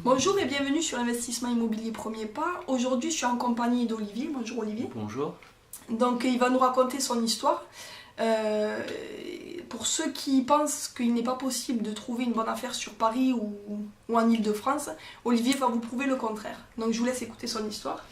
Bonjour et bienvenue sur Investissement Immobilier Premier Pas. Aujourd'hui, je suis en compagnie d'Olivier. Bonjour Olivier. Bonjour. Donc, il va nous raconter son histoire. Pour ceux qui pensent qu'il n'est pas possible de trouver une bonne affaire sur Paris ou en Île-de-France, Olivier va vous prouver le contraire. Donc, je vous laisse écouter son histoire.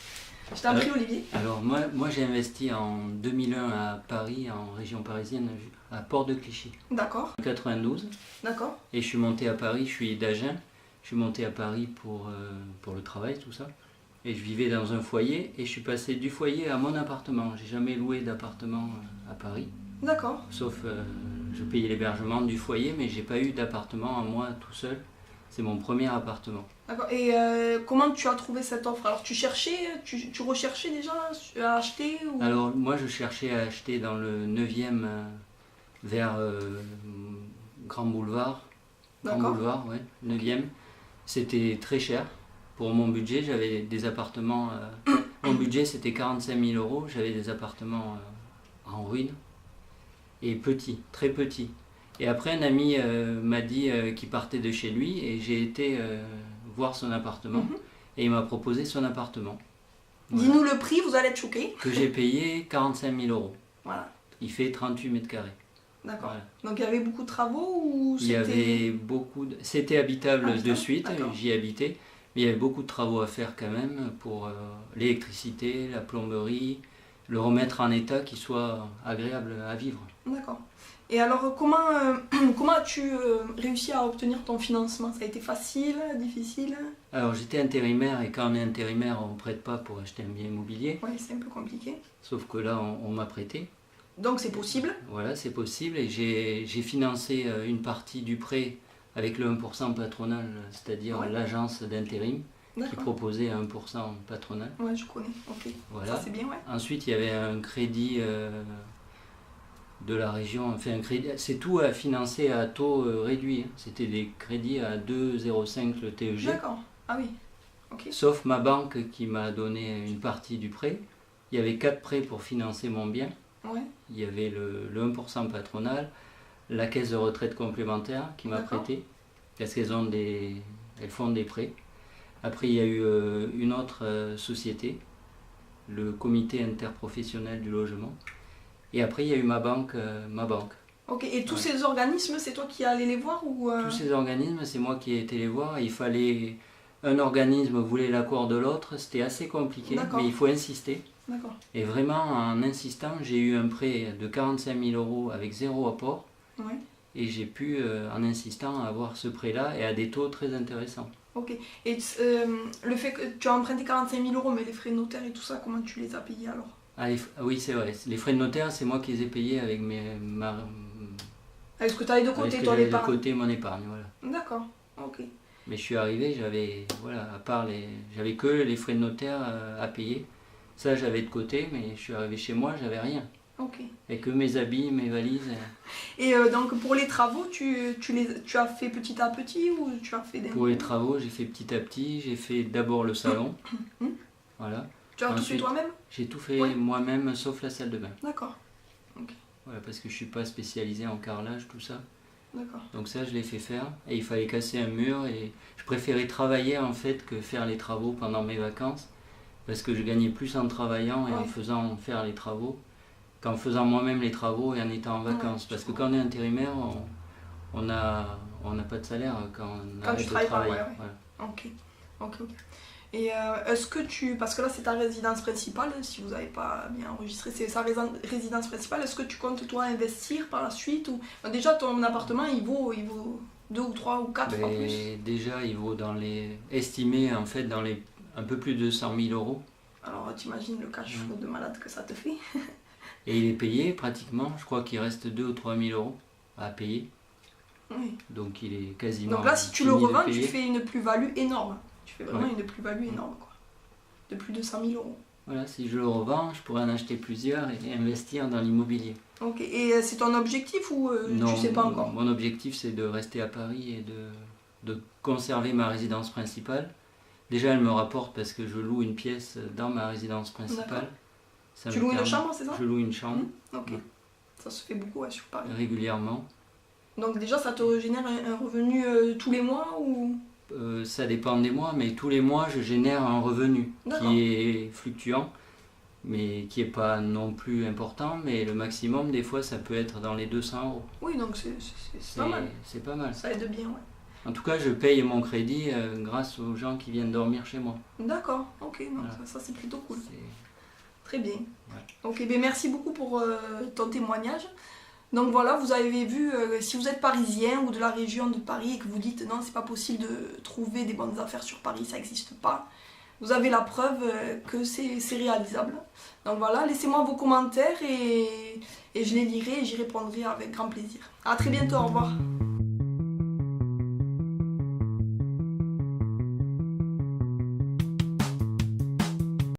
Je t'en prie, Olivier. Alors, moi j'ai investi en 2001 à Paris, en région parisienne, à Port-de-Clichy. D'accord. En 92. D'accord. Et je suis monté à Paris, je suis d'Agen. Je suis monté à Paris pour le travail, tout ça. Et je vivais dans un foyer et je suis passé du foyer à mon appartement. J'ai jamais loué d'appartement à Paris. D'accord. Sauf, je payais l'hébergement du foyer, mais j'ai pas eu d'appartement à moi tout seul. C'est mon premier appartement. D'accord. Et comment tu as trouvé cette offre? Alors, tu recherchais déjà à acheter ou... Alors, moi je cherchais à acheter dans le 9e vers Grand Boulevard. Grand D'accord. Boulevard, ouais, 9e. C'était très cher. Pour mon budget, j'avais des appartements. Mon budget c'était 45 000 euros. J'avais des appartements en ruine. Et petits, très petits. Et après, un ami m'a dit qu'il partait de chez lui et j'ai été voir son appartement. Et il m'a proposé son appartement. Voilà. Dis-nous le prix, vous allez être choqués. Que j'ai payé 45 000 euros. Voilà. Il fait 38 mètres carrés. D'accord. Voilà. Donc il y avait beaucoup de travaux ou Il y avait beaucoup de... C'était habitable de suite, j'y habitais. Mais il y avait beaucoup de travaux à faire quand même pour l'électricité, la plomberie, le remettre en état qui soit agréable à vivre. D'accord. Et alors comment as-tu réussi à obtenir ton financement? Ça a été facile, difficile? Alors j'étais intérimaire et quand on est intérimaire on ne prête pas pour acheter un bien immobilier. Oui, c'est un peu compliqué. Sauf que là on m'a prêté. Donc c'est possible? Voilà, c'est possible et j'ai financé une partie du prêt avec le 1% patronal, c'est-à-dire l'agence d'intérim qui proposait un 1% patronal. Oui, je connais, ok. Voilà. Ça c'est bien, ouais. Ensuite il y avait un crédit de la région, enfin un crédit, c'est tout à financer à taux réduit. C'était des crédits à 2,05 le TEG. D'accord, ah oui, ok. Sauf ma banque qui m'a donné une partie du prêt. Il y avait 4 prêts pour financer mon bien. Ouais. Il y avait le 1% patronal, la caisse de retraite complémentaire qui m'a prêté, parce qu'elles font des prêts. Après, il y a eu une autre société, le comité interprofessionnel du logement. Et après, il y a eu ma banque. Ok, et tous ces organismes, c'est toi qui allais les voir ou Tous ces organismes, c'est moi qui ai été les voir. Il fallait... Un organisme voulait l'accord de l'autre, c'était assez compliqué, mais il faut insister. D'accord. Et vraiment, en insistant, j'ai eu un prêt de 45 000 euros avec 0 apport. Ouais. Et j'ai pu, en insistant, avoir ce prêt-là et à des taux très intéressants. Ok. Et le fait que tu as emprunté 45 000 euros, mais les frais de notaire et tout ça, comment tu les as payés alors? Oui, c'est vrai. Les frais de notaire, c'est moi qui les ai payés avec Avec ce que tu avais de côté, toi, l'épargne. De côté, mon épargne, voilà. D'accord, ok. Mais je suis arrivé, j'avais que les frais de notaire à payer. Ça, j'avais de côté, mais je suis arrivé chez moi, j'avais rien. Ok. Et que mes habits, mes valises. Et donc pour les travaux, tu as fait petit à petit ou tu as fait des... Pour les travaux, j'ai fait petit à petit. J'ai fait d'abord le salon. Voilà. Tu as tout fait toi-même? J'ai tout fait moi-même, sauf la salle de bain. D'accord. Okay. Voilà, parce que je ne suis pas spécialisé en carrelage, tout ça. D'accord. Donc ça, je l'ai fait faire. Et il fallait casser un mur. Et je préférais travailler en fait que faire les travaux pendant mes vacances. Parce que je gagnais plus en travaillant et en faisant faire les travaux qu'en faisant moi-même les travaux et en étant en vacances. Parce que quand on est intérimaire, on n'a pas de salaire quand on arrête de travailler. Voilà. Ok. Et est-ce que parce que là c'est ta résidence principale, si vous n'avez pas bien enregistré, c'est sa résidence principale, est-ce que tu comptes toi investir par la suite ou... Déjà ton appartement il vaut 2 ou 3 ou 4 fois plus? Déjà il vaut estimé en fait dans les un peu plus de 100 000 euros. Alors t'imagines le cash flow de malade que ça te fait. Et il est payé pratiquement, je crois qu'il reste 2 ou 3 000 euros à payer. Oui. Donc il est quasiment... Donc là si tu le revends, tu fais une plus-value énorme. Tu fais vraiment une plus-value énorme, quoi. De plus de 100 000 euros. Voilà, si je le revends, je pourrais en acheter plusieurs et investir dans l'immobilier. Ok, et c'est ton objectif ou non, tu sais pas encore? Mon objectif c'est de rester à Paris et de conserver ma résidence principale. Déjà elle me rapporte parce que je loue une pièce dans ma résidence principale. Tu loues une chambre, c'est ça? Je loue une chambre. Ok. Ça se fait beaucoup sur Paris. Régulièrement. Donc déjà ça te génère un revenu tous les mois ou... Ça dépend des mois, mais tous les mois, je génère un revenu qui est fluctuant, mais qui n'est pas non plus important. Mais le maximum, des fois, ça peut être dans les 200 €. Oui, donc c'est pas mal. C'est pas mal. Ça aide bien, ouais. En tout cas, je paye mon crédit grâce aux gens qui viennent dormir chez moi. D'accord, ok, donc Voilà. ça c'est plutôt cool. C'est- Très bien. Ouais. Ok, ben merci beaucoup pour ton témoignage. Donc voilà, vous avez vu, si vous êtes parisien ou de la région de Paris et que vous dites non, c'est pas possible de trouver des bonnes affaires sur Paris, ça n'existe pas, vous avez la preuve que c'est réalisable. Donc voilà, laissez-moi vos commentaires et je les lirai et j'y répondrai avec grand plaisir. À très bientôt, au revoir.